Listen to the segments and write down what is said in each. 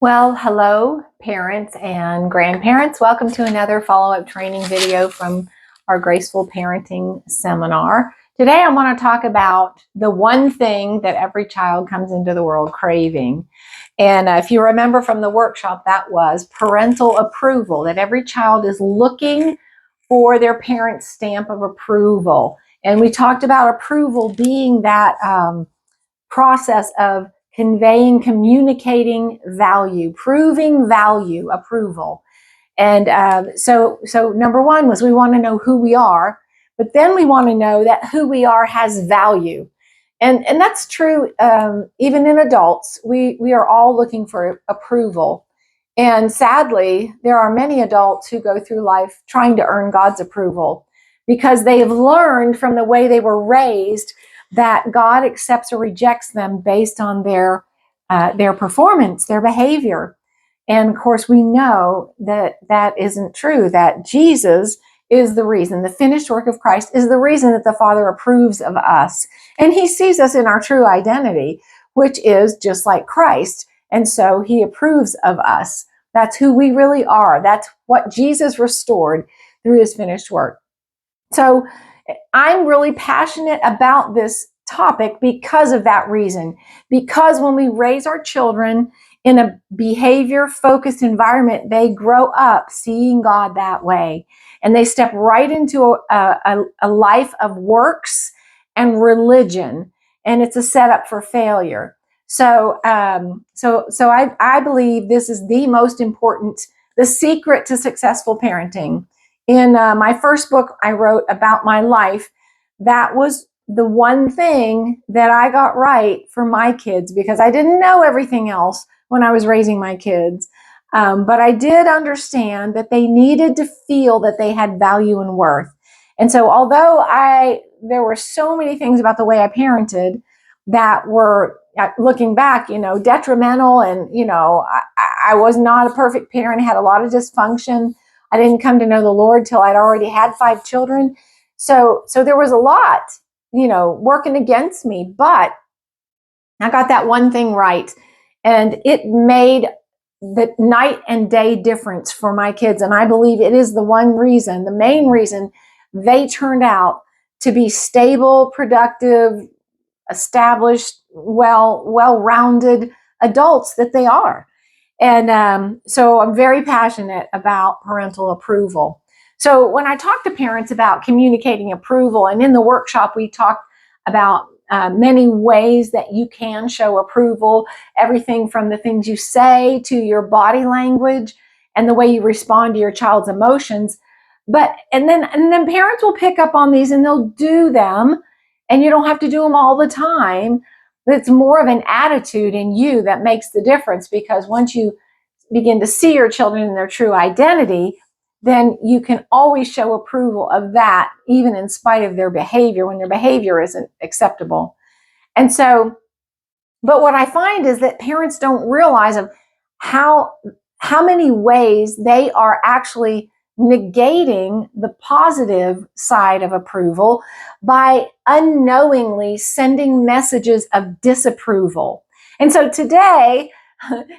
Well, hello, parents and grandparents. Welcome to another follow-up training video from our Graceful Parenting Seminar. Today I want to talk about the one thing that every child comes into the world craving. And if you remember from the workshop, that was parental approval, that every child is looking for their parent's stamp of approval. And we talked about approval being that process of conveying, communicating value, proving value, approval. And so number one was we want to know who we are, but then we want to know that who we are has value. And that's true even in adults. We are all looking for approval. And sadly, there are many adults who go through life trying to earn God's approval because they have learned from the way they were raised that God accepts or rejects them based on their performance, their behavior. And of course, we know that that isn't true, that Jesus is the reason, the finished work of Christ is the reason that the Father approves of us. And he sees us in our true identity, which is just like Christ. And so he approves of us. That's who we really are. That's what Jesus restored through his finished work. So I'm really passionate about this topic because of that reason. Because when we raise our children in a behavior-focused environment, they grow up seeing God that way. And they step right into a life of works and religion. And it's a setup for failure. So I believe this is the most important, the secret to successful parenting. In my first book I wrote about my life, that was the one thing that I got right for my kids because I didn't know everything else when I was raising my kids. But I did understand that they needed to feel that they had value and worth. And so although there were so many things about the way I parented that were, looking back, detrimental, and, I was not a perfect parent, I had a lot of dysfunction. I didn't come to know the Lord till I'd already had 5 children. So there was a lot, working against me, but I got that one thing right. And it made the night and day difference for my kids. And I believe it is the main reason they turned out to be stable, productive, established, well-rounded adults that they are. And so I'm very passionate about parental approval. So when I talk to parents about communicating approval, and in the workshop we talked about many ways that you can show approval, everything from the things you say to your body language and the way you respond to your child's emotions. And then parents will pick up on these and they'll do them, and you don't have to do them all the time. It's more of an attitude in you that makes the difference, because once you begin to see your children in their true identity, then you can always show approval of that, even in spite of their behavior, when their behavior isn't acceptable. And so, but what I find is that parents don't realize of how many ways they are actually negating the positive side of approval by unknowingly sending messages of disapproval. And so today,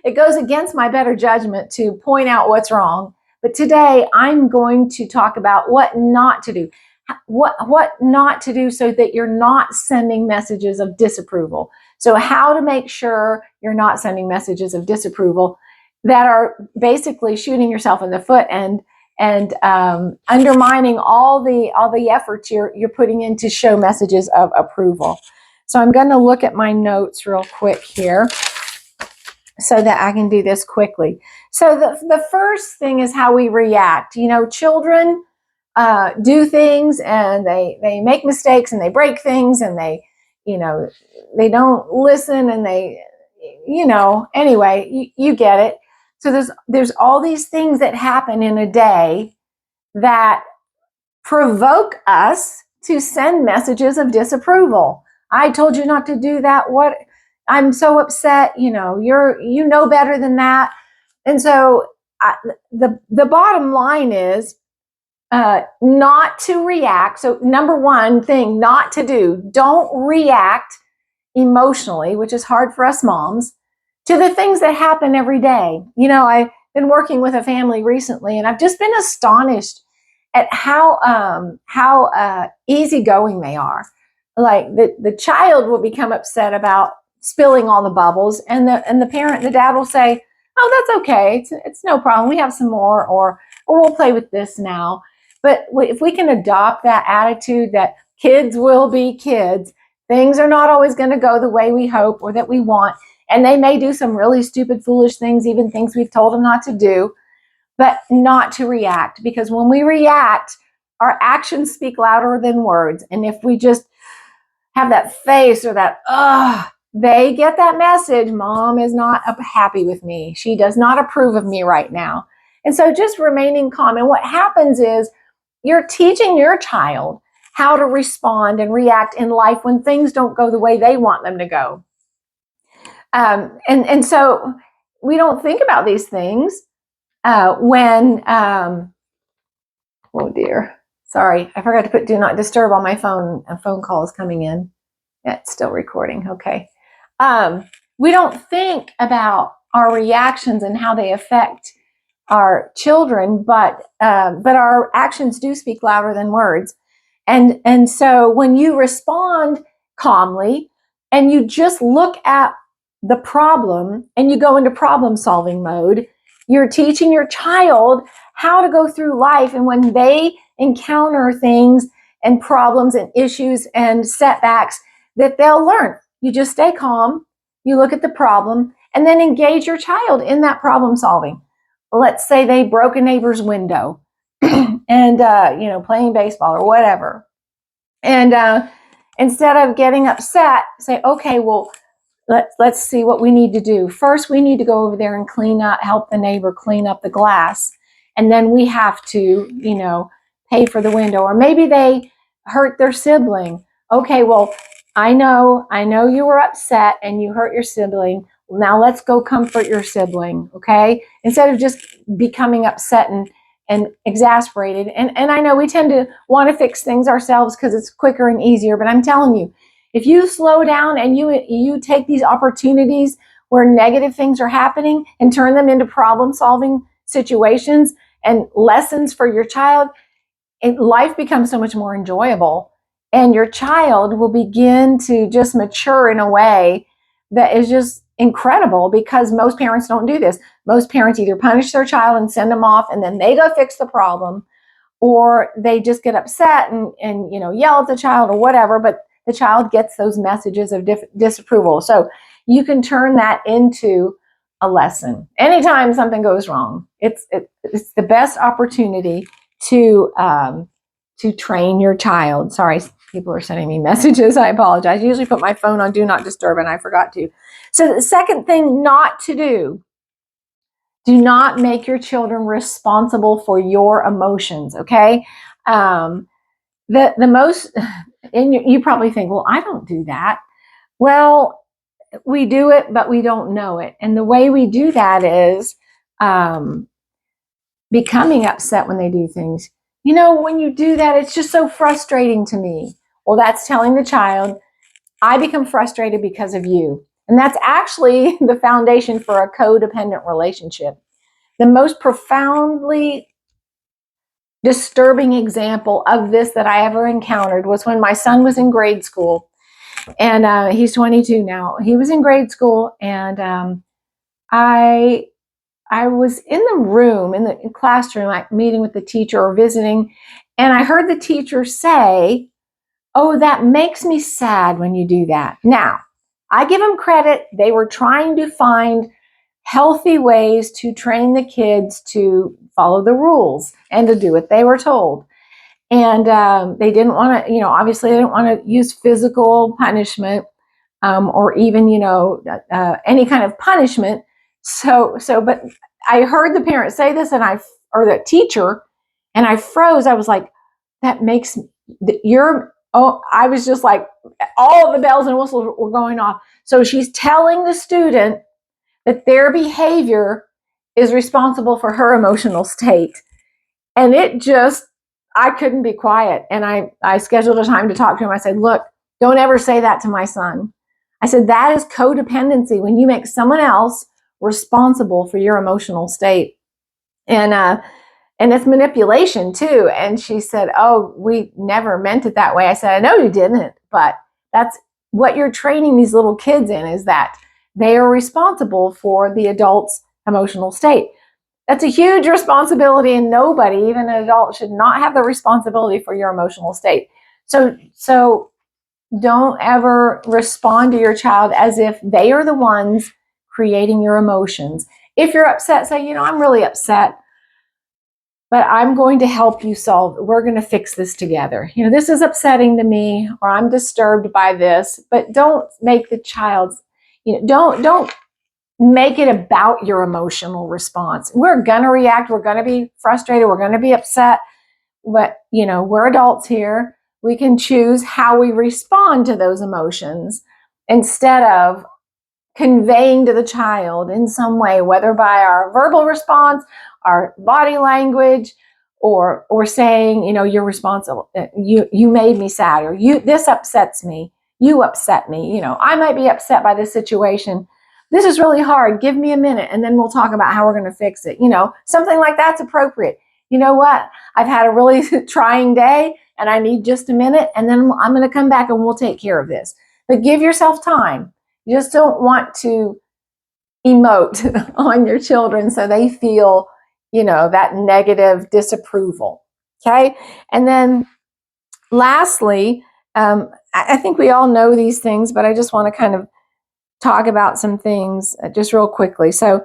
it goes against my better judgment to point out what's wrong. But today I'm going to talk about what not to do. What not to do so that you're not sending messages of disapproval. So how to make sure you're not sending messages of disapproval that are basically shooting yourself in the foot and undermining all the efforts you're putting in to show messages of approval. So I'm going to look at my notes real quick here so that I can do this quickly. So the first thing is how we react. Children do things, and they make mistakes, and they break things, and they don't listen, and anyway, you get it. So there's all these things that happen in a day that provoke us to send messages of disapproval. I told you not to do that. What? I'm so upset. You know better than that. And so the bottom line is not to react. So number one thing not to do, don't react emotionally, which is hard for us moms, to the things that happen every day. You know, I've been working with a family recently, and I've just been astonished at how easygoing they are. Like the child will become upset about spilling all the bubbles, and the dad will say, "Oh, that's okay. It's no problem. We have some more, or we'll play with this now." But if we can adopt that attitude that kids will be kids, things are not always going to go the way we hope or that we want, and they may do some really stupid, foolish things, even things we've told them not to do, but not to react, because when we react, our actions speak louder than words. And if we just have that face or that, they get that message, mom is not happy with me. She does not approve of me right now. And so just remaining calm. And what happens is you're teaching your child how to respond and react in life when things don't go the way they want them to go. And so we don't think about these things when, oh dear, sorry, I forgot to put do not disturb on my phone. A phone call is coming in. Yeah, it's still recording. Okay. We don't think about our reactions and how they affect our children, but our actions do speak louder than words. And so when you respond calmly and you just look at the problem and you go into problem solving mode, you're teaching your child how to go through life. And when they encounter things and problems and issues and setbacks, that they'll learn. You just stay calm, you look at the problem, and then engage your child in that problem solving. Let's say they broke a neighbor's window and, playing baseball or whatever. And instead of getting upset, say, okay, well, let's see what we need to do. First, we need to go over there and help the neighbor clean up the glass. And then we have to, pay for the window. Or maybe they hurt their sibling. Okay, well, I know you were upset and you hurt your sibling. Now let's go comfort your sibling, okay? Instead of just becoming upset and exasperated. And I know we tend to want to fix things ourselves because it's quicker and easier, but I'm telling you, if you slow down and you take these opportunities where negative things are happening and turn them into problem-solving situations and lessons for your child, life becomes so much more enjoyable. And your child will begin to just mature in a way that is just incredible, because most parents don't do this. Most parents either punish their child and send them off and then they go fix the problem, or they just get upset and yell at the child or whatever, but the child gets those messages of disapproval. So you can turn that into a lesson. Anytime something goes wrong, it's the best opportunity to train your child. Sorry, people are sending me messages. I apologize. I usually put my phone on do not disturb and I forgot to. So the second thing not to do not make your children responsible for your emotions, okay? The most, and you probably think, well, I don't do that. Well, we do it, but we don't know it. And the way we do that is becoming upset when they do things. When you do that, it's just so frustrating to me. Well, that's telling the child, I become frustrated because of you. And that's actually the foundation for a codependent relationship. The most profoundly disturbing example of this that I ever encountered was when my son was in grade school. And he's 22 now. He was in grade school, and I was in the room, in the classroom, like meeting with the teacher or visiting, and I heard the teacher say, "Oh, that makes me sad when you do that." Now, I give them credit. They were trying to find healthy ways to train the kids to follow the rules and to do what they were told. And they didn't want to, obviously they didn't want to use physical punishment or even, any kind of punishment. But I heard the parent say this or the teacher, and I froze. I was like, that makes I was just like, all the bells and whistles were going off. So she's telling the student that their behavior is responsible for her emotional state. And I couldn't be quiet. And I scheduled a time to talk to him. I said, look, don't ever say that to my son. I said, that is codependency, when you make someone else responsible for your emotional state. And it's manipulation too. And she said, oh, we never meant it that way. I said, I know you didn't, but that's what you're training these little kids in, is that they are responsible for the adult's emotional state. That's a huge responsibility, and nobody, even an adult, should not have the responsibility for your emotional state. So don't ever respond to your child as if they are the ones creating your emotions. If you're upset, say, I'm really upset, but I'm going to help you solve it. We're going to fix this together. This is upsetting to me, or I'm disturbed by this, but don't make the child's, don't make it about your emotional response. We're going to react. We're going to be frustrated. We're going to be upset, but we're adults here. We can choose how we respond to those emotions instead of conveying to the child in some way, whether by our verbal response, our body language, or saying, you're responsible. You made me sad, or this upsets me. You upset me. I might be upset by this situation. This is really hard. Give me a minute, and then we'll talk about how we're going to fix it. Something like that's appropriate. You know what? I've had a really trying day, and I need just a minute, and then I'm going to come back and we'll take care of this. But give yourself time. You just don't want to emote on your children so they feel, that negative disapproval. Okay. And then lastly, I think we all know these things, but I just want to kind of talk about some things just real quickly. So,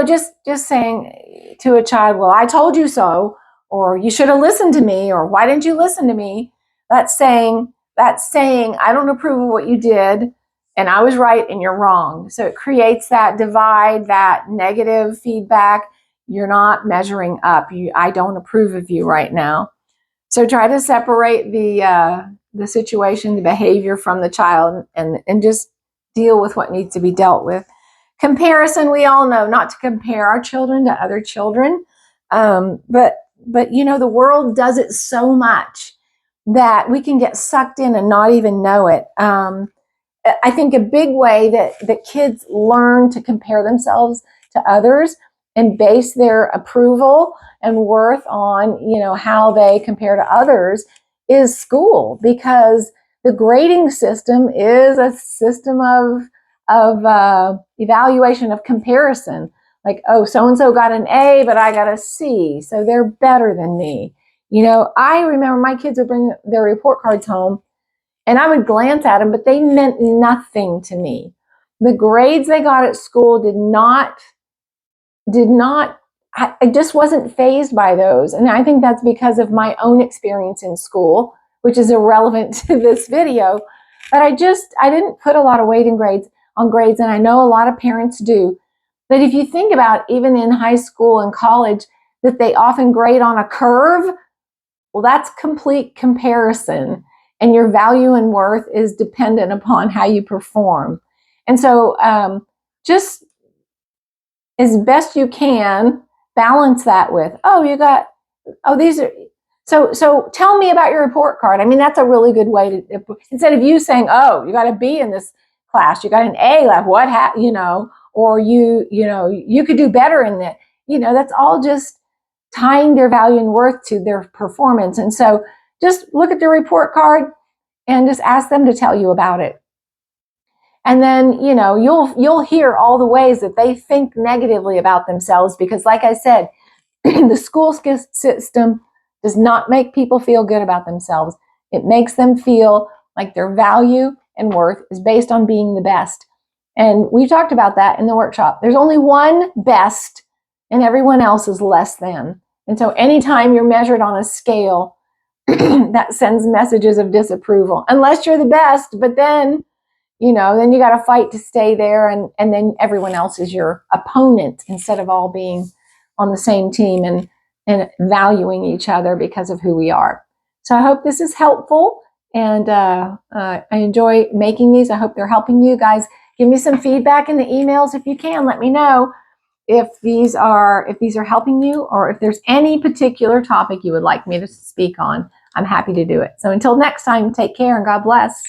just saying to a child, well, I told you so, or you should have listened to me, or why didn't you listen to me? That's saying, I don't approve of what you did, and I was right and you're wrong. So it creates that divide, that negative feedback. You're not measuring up. I don't approve of you right now. So try to separate the situation, the behavior from the child, and just deal with what needs to be dealt with. Comparison, we all know not to compare our children to other children. But the world does it so much that we can get sucked in and not even know it. I think a big way that kids learn to compare themselves to others and base their approval and worth on, how they compare to others is school, because the grading system is a system of evaluation, of comparison. Like, oh, so-and-so got an A, but I got a C, so they're better than me. I remember my kids would bring their report cards home, and I would glance at them, but they meant nothing to me. The grades they got at school did not, I just wasn't fazed by those. And I think that's because of my own experience in school, which is irrelevant to this video. But I didn't put a lot of weight on grades, and I know a lot of parents do. But if you think about, even in high school and college, that they often grade on a curve, well, that's complete comparison. And your value and worth is dependent upon how you perform. And so just as best you can, balance that with, these are, so tell me about your report card. I mean, that's a really good way to, instead of you saying, oh, you got a B in this class, you got an A, like or you could do better in that. That's all just tying their value and worth to their performance. And so just look at the report card and just ask them to tell you about it. And then, you'll hear all the ways that they think negatively about themselves, because like I said, the school system does not make people feel good about themselves. It makes them feel like their value and worth is based on being the best. And we talked about that in the workshop. There's only one best, and everyone else is less than. And so anytime you're measured on a scale, that sends messages of disapproval, unless you're the best. But then, then you got to fight to stay there, and then everyone else is your opponent, instead of all being on the same team and valuing each other because of who we are. So I hope this is helpful, and I enjoy making these. I hope they're helping you guys. Give me some feedback in the emails if you can. Let me know if these are helping you, or if there's any particular topic you would like me to speak on. I'm happy to do it. So until next time, take care and God bless.